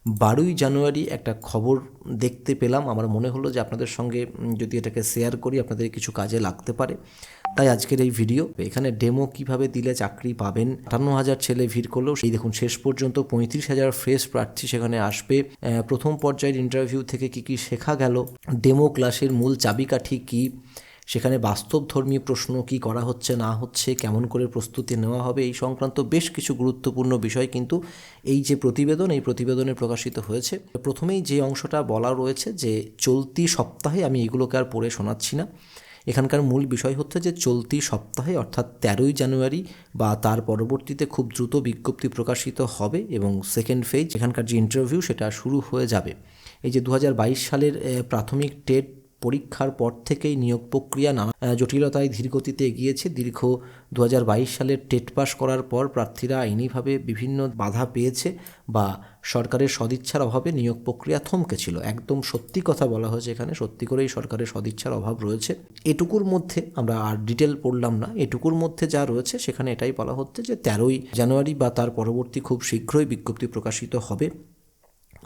12ই জানুয়ারি একটা খবর দেখতে পেলাম, আমার মনে হলো যে আপনাদের সঙ্গে যদি এটাকে শেয়ার করি আপনাদের কিছু কাজে লাগতে পারে, তাই আজকের এই ভিডিও। এখানে ডেমো কিভাবে দিলে চাকরি পাবেন, 58,000 ছেলে ভিড় করলেও সেই দেখুন শেষ পর্যন্ত 35,000 ফ্রেশ প্রার্থী সেখানে আসবে। প্রথম পর্যায়ের ইন্টারভিউ থেকে কি শেখা গেল, ডেমো ক্লাসের মূল চাবিকাঠি কী, সেখানে বাস্তবধর্মী প্রশ্ন কি করা হচ্ছে না হচ্ছে, কেমন করে প্রস্তুতি নেওয়া হবে, এই সংক্রান্ত বেশ কিছু গুরুত্বপূর্ণ বিষয় কিন্তু এই যে প্রতিবেদন, এই প্রতিবেদনে প্রকাশিত হয়েছে। প্রথমেই যে অংশটা বলা রয়েছে যে চলতি সপ্তাহে, আমি এগুলোকে আর পড়ে শোনাচ্ছি না, এখানকার মূল বিষয় হচ্ছে যে চলতি সপ্তাহে অর্থাৎ 13ই জানুয়ারি বা তার পরবর্তীতে খুব দ্রুত বিজ্ঞপ্তি প্রকাশিত হবে এবং সেকেন্ড ফেজ এখানকার যে ইন্টারভিউ সেটা শুরু হয়ে যাবে। এই যে 2022 সালের প্রাথমিক টেট পরীক্ষার পর থেকেই নিয়োগ প্রক্রিয়া নানা জটিলতায় ধীরগতিতে এগিয়েছে। দীর্ঘ 2022 সালের টেট পাস করার পর প্রার্থীরা আইনিভাবে বিভিন্ন বাধা পেয়েছে বা সরকারের সদিচ্ছার অভাবে নিয়োগ প্রক্রিয়া থমকে ছিল। একদম সত্যি কথা বলা হয়েছে, এখানে সত্যি করেই সরকারের সদিচ্ছার অভাব রয়েছে। এটুকুর মধ্যে আমরা আর ডিটেল পড়লাম না, এটুকুর মধ্যে যা রয়েছে সেখানে এটাই বলা হচ্ছে যে 13ই জানুয়ারি বা তার পরবর্তী খুব শীঘ্রই বিজ্ঞপ্তি প্রকাশিত হবে।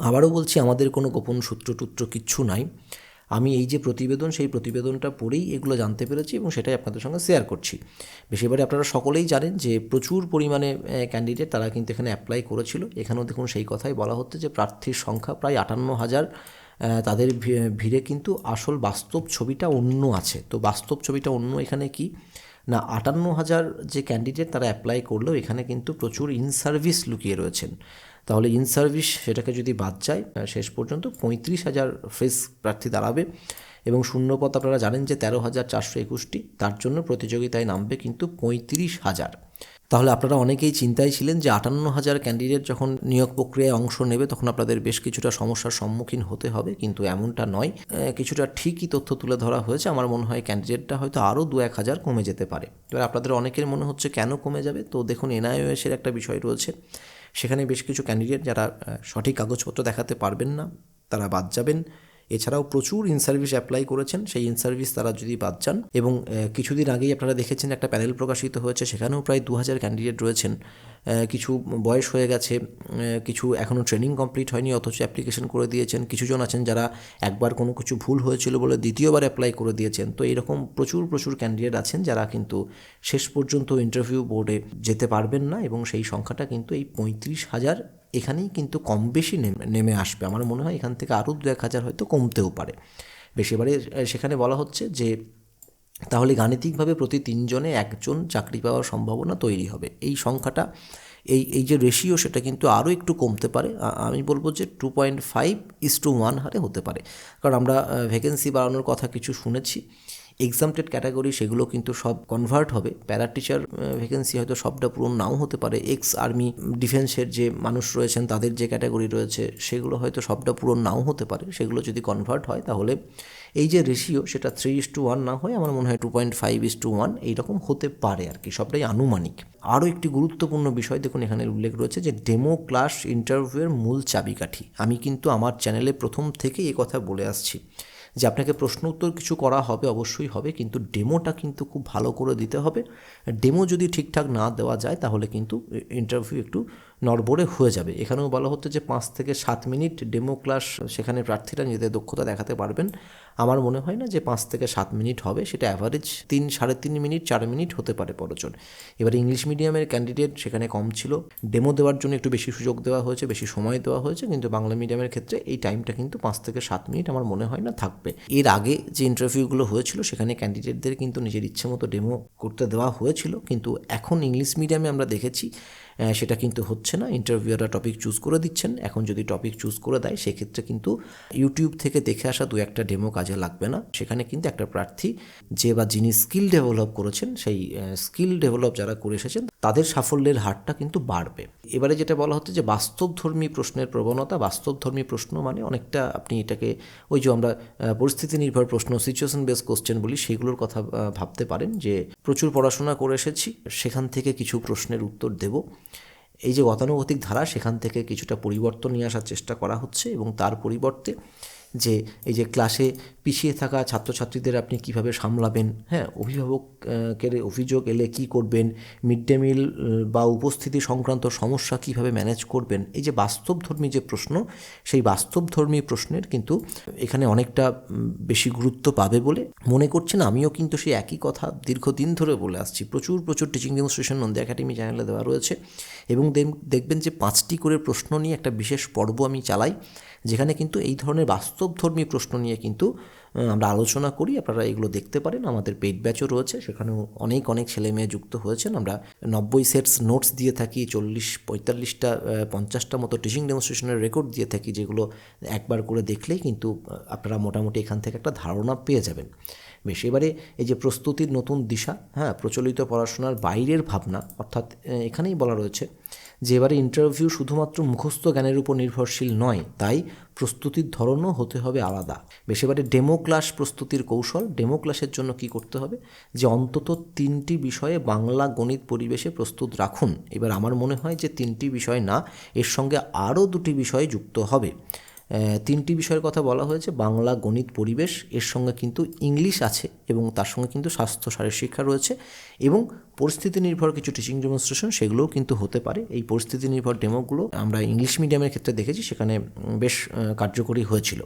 আবারও বলছি, আমাদের কোনো গোপন সূত্র কিচ্ছু নাই, আমি এই যে প্রতিবেদন সেই প্রতিবেদনটা পড়েই এগুলো জানতে পেরেছি এবং সেটাই আপনাদের সঙ্গে শেয়ার করছি। বেশিরভাগই আপনারা সকলেই জানেন যে প্রচুর পরিমাণে ক্যান্ডিডেট তারা কিন্তু এখানে অ্যাপ্লাই করেছিল। এখানেও দেখুন সেই কথাই বলা হচ্ছে যে প্রার্থীর সংখ্যা প্রায় 58,000, তাদের ভিড়ে কিন্তু আসল বাস্তব ছবিটা অন্য আছে। তো বাস্তব ছবিটা অন্য এখানে কি না, 58,000 যে ক্যান্ডিডেট তারা অ্যাপ্লাই করলেও এখানে কিন্তু প্রচুর ইন সার্ভিস লুকিয়ে রয়েছেন। তাহলে ইন সার্ভিস সেটাকে যদি বাদ যায় শেষ পর্যন্ত 35,000 ফ্রেশ প্রার্থী দাঁড়াবে এবং শূন্যপদ আপনারা জানেন যে 13,421টি, তার জন্য প্রতিযোগিতায় নামবে কিন্তু 35,000। তাহলে আপনারা অনেকেই চিন্তায় ছিলেন যে 58,000 ক্যান্ডিডেট যখন নিয়োগ প্রক্রিয়ায় অংশ নেবে তখন আপনাদের বেশ কিছুটা সমস্যার সম্মুখীন হতে হবে, কিন্তু এমনটা নয়। কিছুটা ঠিকই তথ্য তুলে ধরা হয়েছে। আমার মনে হয় ক্যান্ডিডেটটা হয়তো আরও 2-1,000 কমে যেতে পারে। এবার আপনাদের অনেকের মনে হচ্ছে কেন কমে যাবে, তো দেখুন এনআইওএসের একটা বিষয় রয়েছে, সেখানে বেশ কিছু ক্যান্ডিডেট যারা সঠিক কাগজপত্র দেখাতে পারবেন না তারা বাদ যাবেন। এছাড়াও প্রচুর ইন সার্ভিস অ্যাপ্লাই করেছেন, সেই ইন সার্ভিস তারা যদি বাদ যান, এবং কিছুদিন আগেই আপনারা দেখেছেন একটা প্যানেল প্রকাশিত হয়েছে, সেখানেও প্রায় 2,000 ক্যান্ডিডেট রয়েছেন। কিছু বয়স হয়ে গেছে, কিছু এখনও ট্রেনিং কমপ্লিট হয়নি অথচ অ্যাপ্লিকেশন করে দিয়েছেন, কিছুজন আছেন যারা একবার কোনো কিছু ভুল হয়েছিল বলে দ্বিতীয়বার অ্যাপ্লাই করে দিয়েছেন। তো এরকম প্রচুর ক্যান্ডিডেট আছেন যারা কিন্তু শেষ পর্যন্ত ইন্টারভিউ বোর্ডে যেতে পারবেন না এবং সেই সংখ্যাটা কিন্তু এই 35,000 এখানেই কিন্তু কম বেশি নেমে আসবে। আমার মনে হয় এখান থেকে আরও 2-1,000 হয়তো কমতেও পারে। বেশিবারে সেখানে বলা হচ্ছে যে তাহলে গাণিতিকভাবে প্রতি 3 জনে 1 জন চাকরি পাওয়ার সম্ভাবনা তৈরি হবে। এই সংখ্যাটা, এই যে রেশিও সেটা কিন্তু আরও একটু কমতে পারে। আমি বলবো যে 2.5:1 হারে হতে পারে, কারণ আমরা ভ্যাকেন্সি বাড়ানোর কথা কিছু শুনেছি। এক্সামটেড ক্যাটাগরি সেগুলো কিন্তু সব কনভার্ট হবে। প্যারা টিচার ভ্যাকেন্সি হয়তো সবটা পূরণ নাও হতে পারে। এক্স আর্মি ডিফেন্সের যে মানুষ রয়েছেন তাদের যে ক্যাটাগরি রয়েছে সেগুলো হয়তো সবটা পূরণ নাও হতে পারে। সেগুলো যদি কনভার্ট হয় তাহলে এই যে রেশিও সেটা 3:1 না হয়ে আমার মনে হয় 2.5:1 এইরকম হতে পারে আর কি, সবটাই আনুমানিক। আরও একটি গুরুত্বপূর্ণ বিষয় দেখুন এখানে উল্লেখ রয়েছে যে ডেমো ক্লাস ইন্টারভিউয়ের মূল চাবিকাঠি। আমি কিন্তু আমার চ্যানেলে প্রথম থেকেই এই কথা বলে আসছি যে আপনাকে প্রশ্ন উত্তর কিছু করা হবে, অবশ্যই হবে, কিন্তু ডেমোটা কিন্তু খুব ভালো করে দিতে হবে। ডেমো যদি ঠিকঠাক না দেওয়া যায় তাহলে কিন্তু ইন্টারভিউ একটু নড়বড়ে হয়ে যাবে। এখানেও বলা হচ্ছে যে 5 থেকে 7 মিনিট ডেমো ক্লাস সেখানে প্রার্থীরা নিজেদের দক্ষতা দেখাতে পারবেন। আমার মনে হয় না যে 5 থেকে 7 মিনিট হবে, সেটা অ্যাভারেজ 3-3.5 মিনিট 4 মিনিট হতে পারে প্রয়োজন। এবার ইংলিশ মিডিয়ামের ক্যান্ডিডেট সেখানে কম ছিল, ডেমো দেওয়ার জন্য একটু বেশি সুযোগ দেওয়া হয়েছে, বেশি সময় দেওয়া হয়েছে, কিন্তু বাংলা মিডিয়ামের ক্ষেত্রে এই টাইমটা কিন্তু 5 থেকে 7 মিনিট আমার মনে হয় না থাকবে। এর আগে যে ইন্টারভিউগুলো হয়েছিল সেখানে ক্যান্ডিডেটদের কিন্তু নিজের ইচ্ছে মতো ডেমো করতে দেওয়া হয়েছিল, কিন্তু এখন ইংলিশ মিডিয়ামে আমরা দেখেছি সেটা কিন্তু হচ্ছে না। ইন্টারভিউয়াররা টপিক চুজ করে দিচ্ছেন। এখন যদি টপিক চুজ করে দেয় সেক্ষেত্রে কিন্তু ইউটিউব থেকে দেখে আসা 2-1টা ডেমো কাজে লাগবে না। সেখানে কিন্তু একটা প্রার্থী যে বা যিনি স্কিল ডেভেলপ করেছেন, সেই স্কিল ডেভেলপ যারা করে এসেছেন তাদের সাফল্যের হারটা কিন্তু বাড়বে। এবারে যেটা বলা হচ্ছে যে বাস্তবধর্মী প্রশ্নের প্রবণতা, বাস্তবধর্মী প্রশ্ন মানে অনেকটা আপনি এটাকে ওই যে আমরা পরিস্থিতি নির্ভর প্রশ্ন, সিচুয়েশন বেস কোশ্চেন বলি, সেগুলোর কথা ভাবতে পারেন যে প্রচুর পড়াশোনা করে এসেছি, সেখান থেকে কিছু প্রশ্নের উত্তর দেব। এই যে গতানুগতিক ধারা সেখান থেকে কিছুটা পরিবর্তন নিয়ে আসার চেষ্টা করা হচ্ছে এবং তার পরিবর্তে যে এই যে ক্লাসে পিছিয়ে থাকা ছাত্রছাত্রীদের আপনি কিভাবে সামলাবেন, হ্যাঁ, অভিভাবকের অভিযোগ এলে কি করবেন, মিড ডে মিল বা উপস্থিতি সংক্রান্ত সমস্যা কিভাবে ম্যানেজ করবেন, এই যে বাস্তবধর্মী যে প্রশ্ন, সেই বাস্তবধর্মী প্রশ্নের কিন্তু এখানে অনেকটা বেশি গুরুত্ব পাবে বলে মনে করছেন। আমিও কিন্তু সেই একই কথা দীর্ঘদিন ধরে বলে আসছি। প্রচুর টিচিং ডেমনস্ট্রেশন নন্দী একাডেমি চ্যানেলে দেওয়া রয়েছে এবং দেখবেন যে 5টি করে প্রশ্ন নিয়ে একটা বিশেষ পর্ব আমি চালাই, যেখানে কিন্তু এই ধরনের বাস্তবধর্মী প্রশ্ন নিয়ে কিন্তু আমরা আলোচনা করি। আপনারা এগুলো দেখতে পারেন, আমাদের পেইড ব্যাচও রয়েছে, সেখানেও অনেক ছেলে মেয়ে যুক্ত হয়েছেন। আমরা 90 সেটস নোটস দিয়ে থাকি, 40-45টা 50টা মতো টিচিং ডেমনস্ট্রেশনের রেকর্ড দিয়ে থাকি, যেগুলো একবার করে দেখলেই কিন্তু আপনারা মোটামুটি এখান থেকে একটা ধারণা পেয়ে যাবেন। বেশ, এবারে এই যে প্রস্তুতির নতুন দিশা, হ্যাঁ, প্রচলিত পড়াশোনার বাইরের ভাবনা, অর্থাৎ এখানেই বলা রয়েছে যে এবারে ইন্টারভিউ শুধুমাত্র মুখস্থ জ্ঞানের উপর নির্ভরশীল নয়, তাই প্রস্তুতির ধরনও হতে হবে আলাদা। বেশ, এবারে ডেমো ক্লাস প্রস্তুতির কৌশল। ডেমো ক্লাসের জন্য কি করতে হবে, যে অন্তত 3টি বিষয়ে বাংলা গণিত পরিবেশে প্রস্তুত রাখুন। এবার আমার মনে হয় যে 3টি বিষয় না, এর সঙ্গে আরও 2টি বিষয় যুক্ত হবে। 3টি বিষয়ের কথা বলা হয়েছে, বাংলা গণিত পরিবেশ, এর সঙ্গে কিন্তু ইংলিশ আছে এবং তার সঙ্গে কিন্তু স্বাস্থ্য শারীরিক শিক্ষা রয়েছে এবং পরিস্থিতি নির্ভর কিছু টিচিং ডেমনস্ট্রেশন সেগুলোও কিন্তু হতে পারে। এই পরিস্থিতি নির্ভর ডেমোগুলো আমরা ইংলিশ মিডিয়ামের ক্ষেত্রে দেখেছি, সেখানে বেশ কার্যকরী হয়েছিল।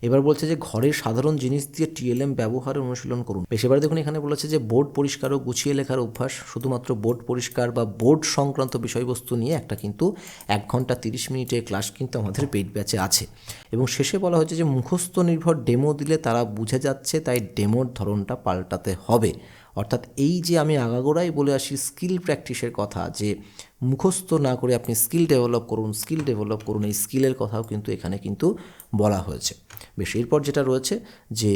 এবার বলছে যে ঘরের সাধারণ জিনিস দিয়ে টিএলএম ব্যবহারের অনুশীলন করুন। বেশ, এবার দেখুন এখানে বলেছে যে বোর্ড পরিষ্কার ও গুছিয়ে লেখার অভ্যাস। শুধুমাত্র বোর্ড পরিষ্কার বা বোর্ড সংক্রান্ত বিষয়বস্তু নিয়ে একটা কিন্তু 1 ঘন্টা 30 মিনিটের ক্লাস কিন্তু আমাদের পেইড ব্যাচে আছে। এবং শেষে বলা হয়েছে যে মুখস্থ নির্ভর ডেমো দিলে তারা বুঝে যাচ্ছে, তাই ডেমোর ধরনটা পাল্টাতে হবে। অর্থাৎ এই যে আমি আগাগোড়াই বলে আসি স্কিল প্র্যাকটিসের কথা, যে মুখস্থ না করে আপনি স্কিল ডেভেলপ করুন, এই স্কিলের কথাও কিন্তু এখানে কিন্তু বলা হয়েছে। বেশ, এরপর যেটা রয়েছে যে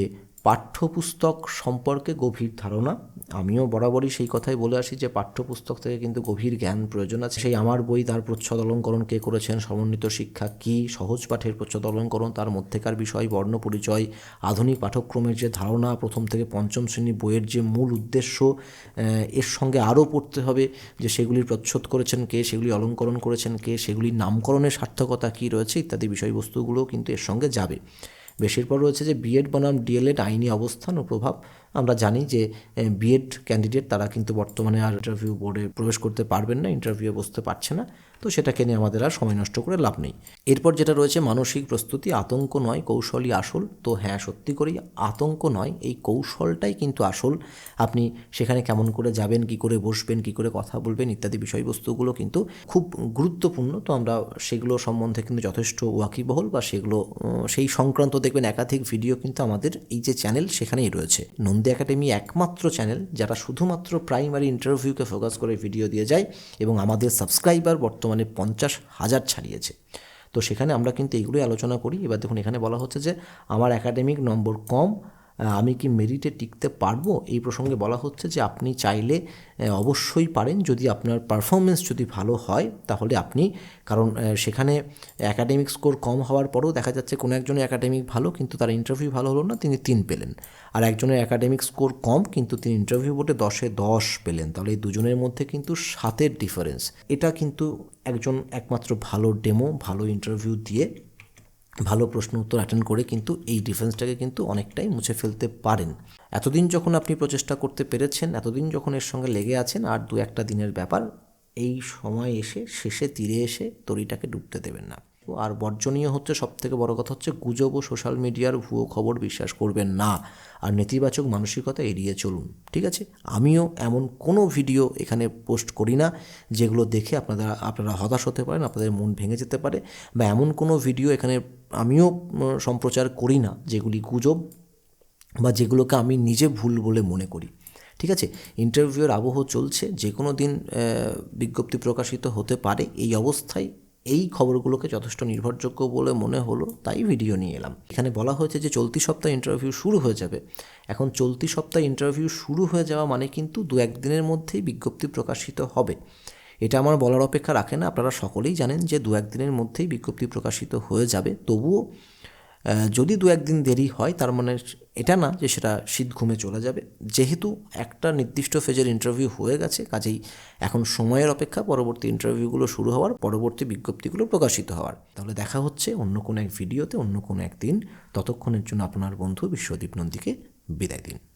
পাঠ্যপুস্তক সম্পর্কে গভীর ধারণা। আমিও বরাবরই সেই কথাই বলে আসি যে পাঠ্যপুস্তক থেকে কিন্তু গভীর জ্ঞান প্রয়োজন আছে। সেই আমার বই, তার প্রচ্ছদ অলঙ্করণ কে করেছেন, সমন্বিত শিক্ষা কী, সহজ পাঠের প্রচ্ছদ অলঙ্করণ, তার মধ্যেকার বিষয়, বর্ণ পরিচয়, আধুনিক পাঠ্যক্রমের যে ধারণা, প্রথম থেকে পঞ্চম শ্রেণী বইয়ের যে মূল উদ্দেশ্য, এর সঙ্গে আরও পড়তে হবে যে সেগুলির প্রচ্ছদ করেছেন কে, সেগুলি অলঙ্করণ করেছেন কে, সেগুলির নামকরণের সার্থকতা কী রয়েছে ইত্যাদি বিষয়বস্তুগুলোও কিন্তু এর সঙ্গে যাবে। বেশির পর রয়েছে যে বিএড বনাম ডিএলএড আইনি অবস্থান ও প্রভাব। আমরা জানি যে বিএড ক্যান্ডিডেট তারা কিন্তু বর্তমানে আর ইন্টারভিউ বোর্ডে প্রবেশ করতে পারবেন না, ইন্টারভিউয়ে বসতে পারছে না, তো সেটাকে নিয়ে আমাদের আর সময় নষ্ট করে লাভ নেই। এরপর যেটা রয়েছে মানসিক প্রস্তুতি। আতঙ্ক নয়, কৌশলই আসল। তো হ্যাঁ, সত্যি করেই আতঙ্ক নয়, এই কৌশলটাই কিন্তু আসল। আপনি সেখানে কেমন করে যাবেন, কী করে বসবেন, কী করে কথা বলবেন ইত্যাদি বিষয়বস্তুগুলো কিন্তু খুব গুরুত্বপূর্ণ। তো আমরা সেগুলো সম্বন্ধে কিন্তু যথেষ্ট ওয়াকিবহল, বা সেগুলো সেই সংক্রান্ত দেখবেন একাধিক ভিডিও কিন্তু আমাদের এই যে চ্যানেল সেখানেই রয়েছে। নন্দী একাডেমি একমাত্র চ্যানেল যারা শুধুমাত্র প্রাইমারি ইন্টারভিউকে ফোকাস করে ভিডিও দিয়ে যায় এবং আমাদের সাবস্ক্রাইবার বর্তমানে 50,000 ছাড়িয়েছে। তো সেখানে আমরা কিন্তু এইগুলোই আলোচনা করি। এবার দেখুন এখানে বলা হচ্ছে যে আমার একাডেমিক নম্বর কম, আমি কি মেরিটে টিকতে পারবো? এই প্রসঙ্গে বলা হচ্ছে যে আপনি চাইলে অবশ্যই পারেন, যদি আপনার পারফরমেন্স যদি ভালো হয় তাহলে আপনি, কারণ সেখানে একাডেমিক স্কোর কম হওয়ার পরেও দেখা যাচ্ছে কোনো একজনের একাডেমিক ভালো কিন্তু তার ইন্টারভিউ ভালো হলো না, তিনি 3 পেলেন, আর একজনের একাডেমিক স্কোর কম কিন্তু তিনি ইন্টারভিউ বোর্ডে 10-এ 10 পেলেন। তাহলে এই দুজনের মধ্যে কিন্তু 7-এর ডিফারেন্স। এটা কিন্তু একজন একমাত্র ভালো ডেমো, ভালো ইন্টারভিউ দিয়ে, ভালো প্রশ্ন উত্তর অ্যাটেন্ড করে কিন্তু এই ডিফারেন্সটাকে কিন্তু অনেকটাই মুছে ফেলতে পারেন। এতদিন যখন আপনি প্রচেষ্টা করতে পেরেছেন, এতদিন যখন এর সঙ্গে লেগে আছেন, আর 2-1টা দিনের ব্যাপার, এই সময় এসে শেষে তীরে এসে তরিটাকে ডুবতে দেবেন না। আর বর্জনীয় হচ্ছে, সবথেকে বড় কথা হচ্ছে, গুজব ও সোশ্যাল মিডিয়ার ভুয়ো খবর বিশ্বাস করবেন না, আর নেতিবাচক মানসিকতা এড়িয়ে চলুন। ঠিক আছে, আমিও এমন কোনো ভিডিও এখানে পোস্ট করি না যেগুলো দেখে আপনারা হতাশ হতে পারেন, আপনাদের মন ভেঙে যেতে পারে, বা এমন কোনো ভিডিও এখানে আমিও সম্প্রচার করি না যেগুলি গুজব বা যেগুলোকে আমি নিজে ভুল বলে মনে করি। ঠিক আছে, ইন্টারভিউয়ের আবহ চলছে, যে কোনো দিন বিজ্ঞপ্তি প্রকাশিত হতে পারে। এই অবস্থায় এই খবরগুলোকে যথেষ্ট নির্ভরযোগ্য বলে মনে হলো, তাই ভিডিও নিয়ে এলাম। এখানে বলা হয়েছে যে চলতি সপ্তাহে ইন্টারভিউ শুরু হয়ে যাবে। এখন চলতি সপ্তাহে ইন্টারভিউ শুরু হয়ে যাওয়া মানে কিন্তু 2-1 দিনের মধ্যেই বিজ্ঞপ্তি প্রকাশিত হবে। এটা আমার বলার অপেক্ষা রাখে না, আপনারা সকলেই জানেন যে 2-1 দিনের মধ্যেই বিজ্ঞপ্তি প্রকাশিত হয়ে যাবে। তবুও যদি 2-1 দিন দেরি হয় তার মানে এটা না যে সেটা শীত ঘুমে চলে যাবে। যেহেতু একটা নির্দিষ্ট ফেজের ইন্টারভিউ হয়ে গেছে, কাজেই এখন সময়ের অপেক্ষা পরবর্তী ইন্টারভিউগুলো শুরু হওয়ার, পরবর্তী বিজ্ঞপ্তিগুলো প্রকাশিত হওয়ার। তাহলে দেখা হচ্ছে অন্য কোনো এক ভিডিওতে, অন্য কোনো এক দিন। ততক্ষণের জন্য আপনার বন্ধু বিশ্বদীপ নন্দীকে বিদায় দিন।